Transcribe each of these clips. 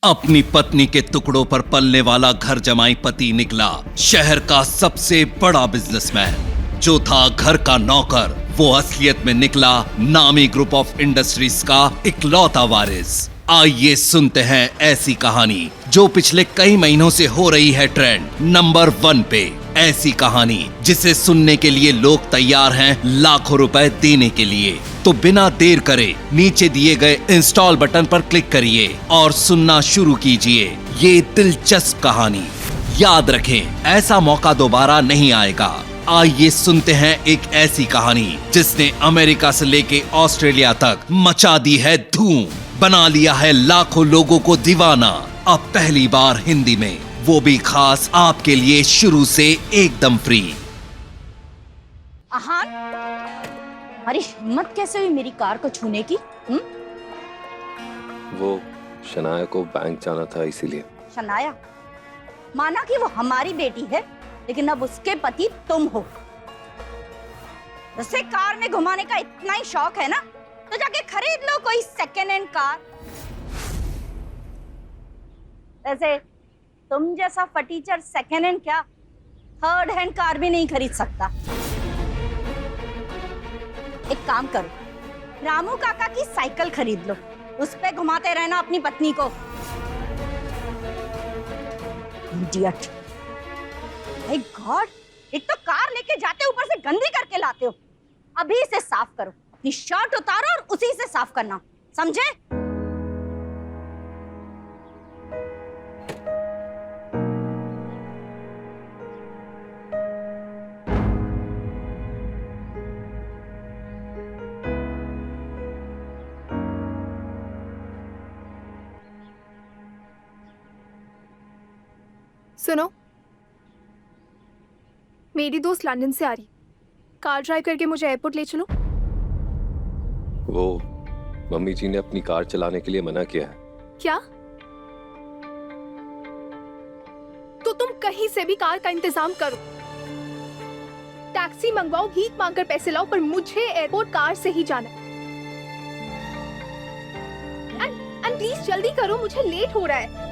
अपनी पत्नी के टुकड़ों पर पलने वाला घर जमाई पति निकला शहर का सबसे बड़ा बिजनेसमैन। जो था घर का नौकर, वो असलियत में निकला नामी ग्रुप ऑफ इंडस्ट्रीज का इकलौता वारिस। आइए सुनते हैं ऐसी कहानी जो पिछले कई महीनों से हो रही है ट्रेंड नंबर 1 पे। ऐसी कहानी जिसे सुनने के लिए लोग तैयार हैं लाखों रुपए देने के लिए। तो बिना देर करे नीचे दिए गए इंस्टॉल बटन पर क्लिक करिए और सुनना शुरू कीजिए ये दिलचस्प कहानी। याद रखें, ऐसा मौका दोबारा नहीं आएगा। आइए सुनते हैं एक ऐसी कहानी जिसने अमेरिका से लेके ऑस्ट्रेलिया तक मचा दी है धूम, बना लिया है लाखों लोगों को दीवाना। अब पहली बार हिंदी में, वो भी खास आपके लिए, शुरू से एकदम फ्री। आहान, हमारी हिम्मत कैसे हुई मेरी कार को छूने की? वो शनाया को बैंक जाना था इसीलिए। शनाया? माना कि वो हमारी बेटी है, लेकिन अब उसके पति तुम हो। उसे कार में घुमाने का इतना ही शौक है ना, तो जाके खरीद लो कोई सेकेंड हैंड कार। वैसे तुम जैसा फटीचर सेकेंड हैंड क्या, थर्ड हैंड कार भी नहीं खरीद सकता। एक काम करो, रामू काका की साइकिल खरीद लो, उस पे घुमाते रहना अपनी पत्नी को। इडियट। माय गॉड, एक तो कार लेके जाते ऊपर से गंदी करके लाते हो। अभी इसे साफ करो, अपनी शर्ट उतारो और उसी से साफ करना, समझे? सुनो, मेरी दोस्त लंदन से आ रही, कार ड्राइव करके मुझे एयरपोर्ट ले चलो। वो मम्मी जी ने अपनी कार चलाने के लिए मना किया है। क्या? तो तुम कहीं से भी कार का इंतजाम करो, टैक्सी मंगवाओ, भीख मांगकर पैसे लाओ, पर मुझे एयरपोर्ट कार से ही जाना है। एंड प्लीज जल्दी करो, मुझे लेट हो रहा है।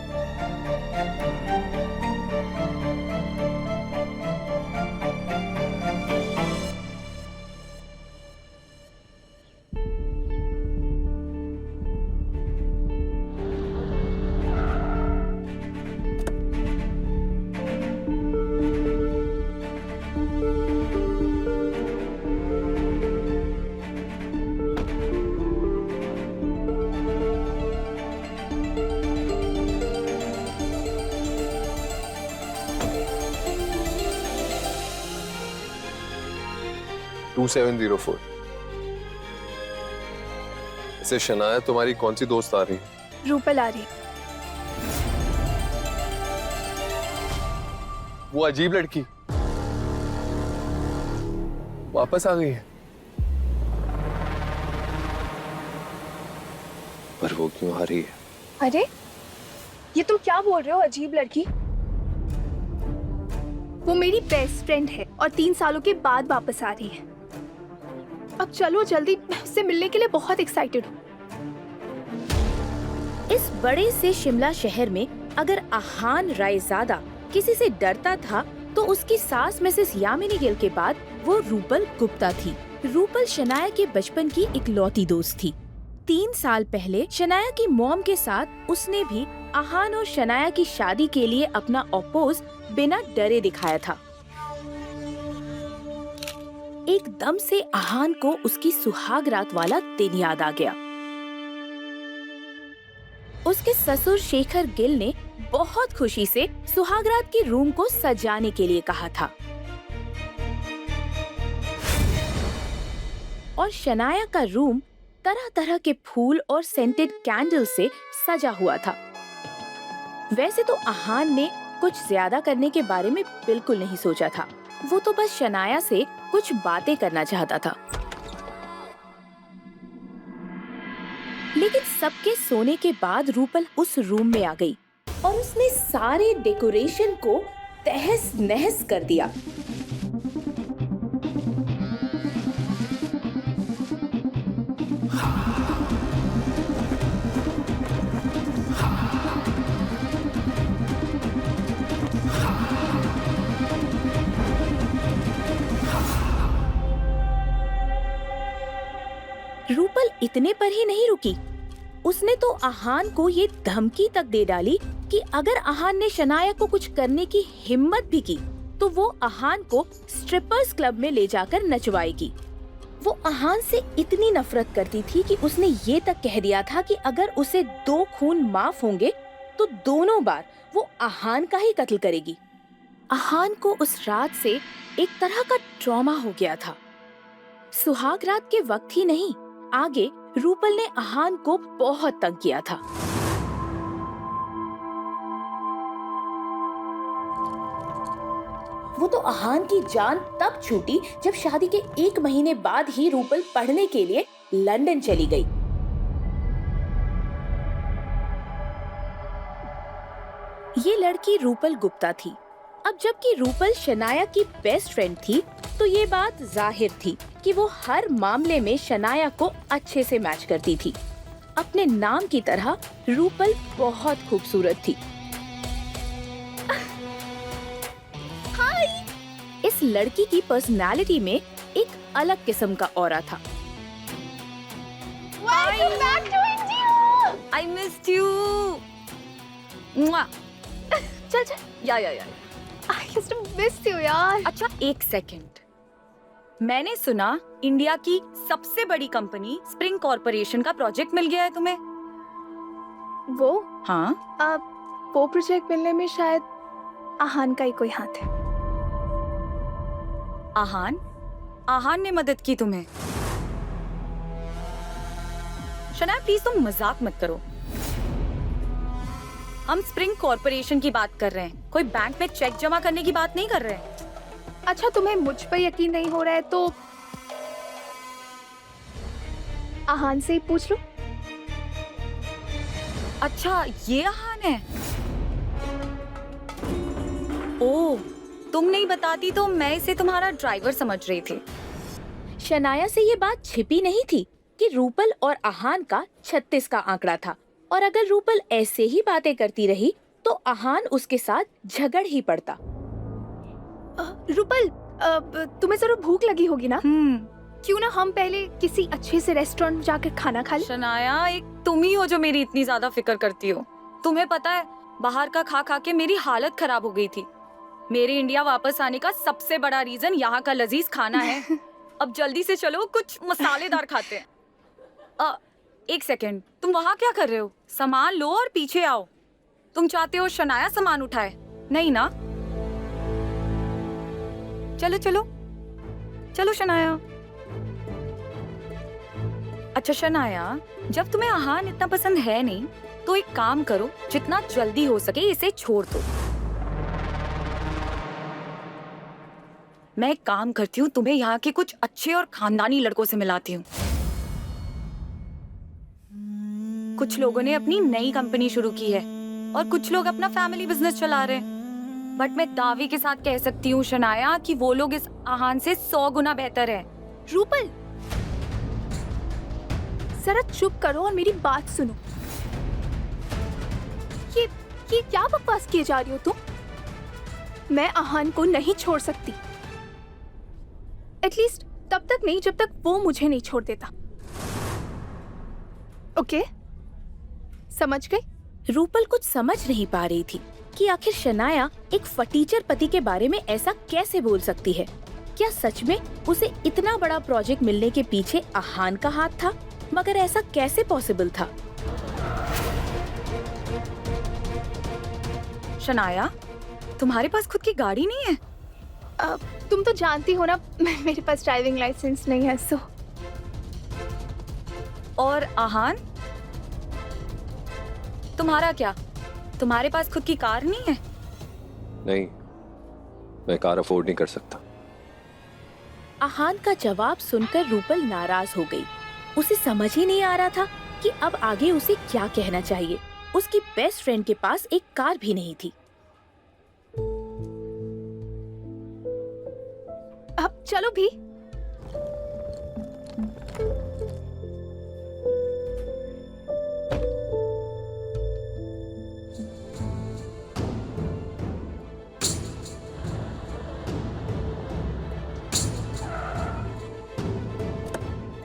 टू 704। ऐसे शनाया तुम्हारी कौन सी दोस्त आ रही है? रूपल आ रही। वो अजीब लड़की वापस आ गई है। पर वो क्यों आ रही है? अरे ये तुम क्या बोल रहे हो? अजीब लड़की? वो मेरी बेस्ट फ्रेंड है और 3 सालों के बाद वापस आ रही है। अब चलो जल्दी, मैं उससे मिलने के लिए बहुत एक्साइटेड हूँ। इस बड़े से शिमला शहर में अगर आहान रायजादा किसी से डरता था तो उसकी सास मिसेस यामिनी गिल के बाद वो रूपल गुप्ता थी। रूपल शनाया के बचपन की इकलौती दोस्त थी। 3 साल पहले शनाया की मॉम के साथ उसने भी आहान और शनाया की शादी के लिए अपना अपोज बिना डरे दिखाया था। एकदम से आहान को उसकी सुहाग रात वाला दिन याद आ गया। उसके ससुर शेखर गिल ने बहुत खुशी से सुहाग रात की रूम को सजाने के लिए कहा था और शनाया का रूम तरह तरह के फूल और सेंटेड कैंडल से सजा हुआ था। वैसे तो आहान ने कुछ ज्यादा करने के बारे में बिल्कुल नहीं सोचा था। वो तो बस शनाया से कुछ बातें करना चाहता था। लेकिन सबके सोने के बाद रूपल उस रूम में आ गई और उसने सारे डेकोरेशन को तहस नहस कर दिया। इतने पर ही नहीं रुकी, उसने तो आहान को ये धमकी तक दे डाली कि अगर आहान ने शनाया को कुछ करने की हिम्मत भी की तो वो आहान को स्ट्रिपर्स क्लब में ले जाकर नचवाएगी। वो आहान से इतनी नफरत करती थी कि उसने ये तक कह दिया था कि अगर उसे 2 खून माफ होंगे तो दोनों बार वो आहान का ही कत्ल करेगी। आहान को उस रात से एक तरह का ट्रॉमा हो गया था। सुहाग रात के वक्त ही नहीं, आगे रूपल ने आहान को बहुत तंग किया था। वो तो आहान की जान तब छूटी जब शादी के 1 महीने बाद ही रूपल पढ़ने के लिए लंदन चली गई। ये लड़की रूपल गुप्ता थी। अब जबकि रूपल शनाया की बेस्ट फ्रेंड थी तो ये बात जाहिर थी कि वो हर मामले में शनाया को अच्छे से मैच करती थी। अपने नाम की तरह रूपल बहुत खूबसूरत थी। हाय! इस लड़की की पर्सनालिटी में एक अलग किस्म का ऑरा था। Welcome back to India. I missed you. चल या I used to miss you यार। अच्छा, एक सेकंड। मैंने सुना इंडिया की सबसे बड़ी कंपनी स्प्रिंग कॉर्पोरेशन का प्रोजेक्ट मिल गया है तुम्हें। वो हाँ, वो प्रोजेक्ट मिलने में शायद आहान का ही कोई हाथ है। आहान ने मदद की तुम्हें। शनाया प्लीज तुम मजाक मत करो। हम स्प्रिंग कॉर्पोरेशन की बात कर रहे हैं, कोई बैंक में चेक जमा करने की बात नहीं कर रहे हैं। अच्छा, तुम्हें मुझ पर यकीन नहीं हो रहा है तो आहान से ही पूछ लो। अच्छा, ये आहान है। ओह, तुम नहीं बताती तो मैं इसे तुम्हारा ड्राइवर समझ रही थी। शनाया से ये बात छिपी नहीं थी कि रूपल और आहान का 36 का आंकड़ा था और अगर रूपल ऐसे ही बातें करती रही तो आहान उसके साथ झगड़ ही पड़ता। रूपल, तुम्हें जरूर भूख लगी होगी ना? क्यों ना हम पहले किसी अच्छे से रेस्टोरेंट जाकर खाना खा लें? शनाया, एक तुम ही हो जो मेरी इतनी ज्यादा फिक्र करती हो। तुम्हें पता है, बाहर का खा खा के मेरी हालत खराब हो गई थी। मेरे इंडिया वापस आने का सबसे बड़ा रीजन यहाँ का लजीज खाना है। अब जल्दी से चलो, कुछ मसालेदार खाते हैं। एक सेकेंड, तुम वहाँ क्या कर रहे हो? सामान लो और पीछे आओ। तुम चाहते हो शनाया सामान उठाए? नहीं ना? चलो चलो चलो शनाया। अच्छा शनाया, जब तुम्हें आहान इतना पसंद है नहीं तो एक काम करो, जितना जल्दी हो सके इसे छोड़ दो। मैं एक काम करती हूँ, तुम्हें यहाँ के कुछ अच्छे और खानदानी लड़कों से मिलाती हूँ। कुछ लोगों ने अपनी नई कंपनी शुरू की है और कुछ लोग अपना फैमिली बिजनेस चला रहे हैं। बट मैं दावे के साथ कह सकती हूँ शनाया कि वो लोग इस आहान से 100 गुना बेहतर है। रूपल, जरा चुप करो और मेरी बात सुनो। ये क्या बकवास किए जा रही हो तुम? मैं आहान को नहीं छोड़ सकती, एटलीस्ट तब तक नहीं जब तक वो मुझे नहीं छोड़ देता। ओके, समझ गई? रूपल कुछ समझ नहीं पा रही थी कि आखिर शनाया एक फटीचर पति के बारे में ऐसा कैसे बोल सकती है। क्या सच में उसे इतना बड़ा प्रोजेक्ट मिलने के पीछे आहान का हाथ था? मगर ऐसा कैसे पॉसिबल था? शनाया, तुम्हारे पास खुद की गाड़ी नहीं है? तुम तो जानती हो ना, मेरे पास ड्राइविंग लाइसेंस नहीं है। सो और आहान, तुम्हारा क्या? तुम्हारे पास खुद की कार नहीं है? नहीं, मैं कार अफोर्ड नहीं कर सकता। आहान का जवाब सुनकर रूपल नाराज हो गई। उसे समझ ही नहीं आ रहा था कि अब आगे उसे क्या कहना चाहिए। उसकी बेस्ट फ्रेंड के पास एक कार भी नहीं थी। अब चलो भी।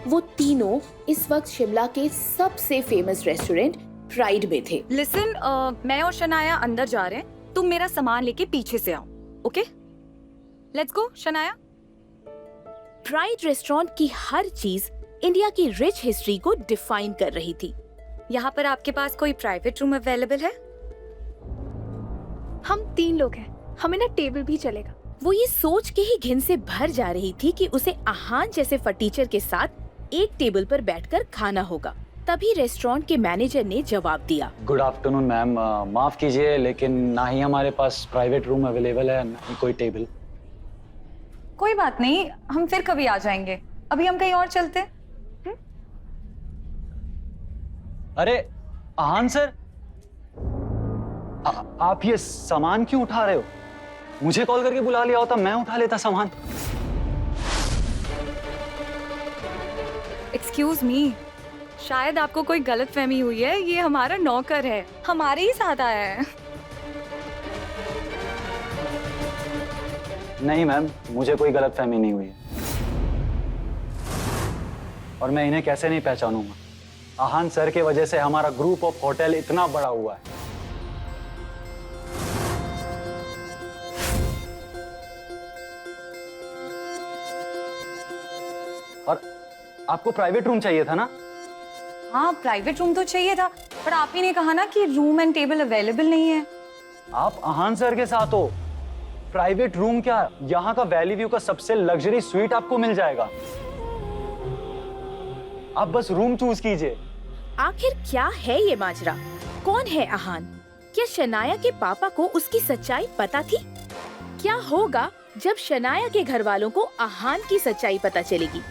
वो तीनों इस वक्त शिमला के सबसे फेमस रेस्टोरेंट प्राइड में थे। लिसन, मैं और शनाया अंदर जा रहे हैं, तुम मेरा सामान लेके पीछे से आओ, okay? Let's go Shanaya. Pride restaurant की हर चीज इंडिया की रिच हिस्ट्री को डिफाइन कर रही थी। यहाँ पर आपके पास कोई प्राइवेट रूम अवेलेबल है? हम 3 लोग हैं, हमें ना टेबल भी चलेगा। वो ये सोच के ही घिन से भर जा रही थी कि उसे आहान जैसे फटीचर के साथ एक टेबल पर बैठकर खाना होगा। तभी रेस्टोरेंट के मैनेजर ने जवाब दिया। गुड आफ्टरनून मैम, माफ कीजिए लेकिन ना ही हमारे पास प्राइवेट रूम अवेलेबल है ना ही कोई टेबल। कोई बात नहीं, हम फिर कभी आ जाएंगे, अभी हम कहीं और चलते हैं। अरे आहान सर, आप ये सामान क्यों उठा रहे हो? मुझे कॉल करके बुला लिया होता, मैं उठा लेता सामान। एक्सक्यूज मी, शायद आपको कोई गलतफहमी हुई है, ये हमारा नौकर है, हमारे ही साथ आया है। नहीं मैम, मुझे कोई गलतफहमी नहीं हुई है और मैं इन्हें कैसे नहीं पहचानूंगा। आहान सर के वजह से हमारा ग्रुप ऑफ होटल इतना बड़ा हुआ है। और आपको प्राइवेट रूम चाहिए था ना? हाँ, प्राइवेट रूम तो चाहिए था, पर आप ही ने कहा ना कि रूम एंड टेबल अवेलेबल नहीं है। आप आहान सर के साथ हो, प्राइवेट रूम क्या, यहाँ का वैली व्यू का सबसे लग्जरी स्वीट आपको मिल जाएगा। आप बस रूम चूज कीजिए। आखिर क्या है ये माजरा? कौन है आहान? क्या शनाया के पापा को उसकी सच्चाई पता थी? क्या होगा जब शनाया के घर वालों को आहान की सच्चाई पता चलेगी?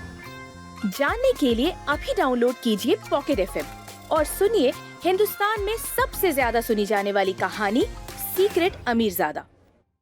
जानने के लिए अभी डाउनलोड कीजिए पॉकेट FM और सुनिए हिंदुस्तान में सबसे ज्यादा सुनी जाने वाली कहानी सीक्रेट अमीरजादा।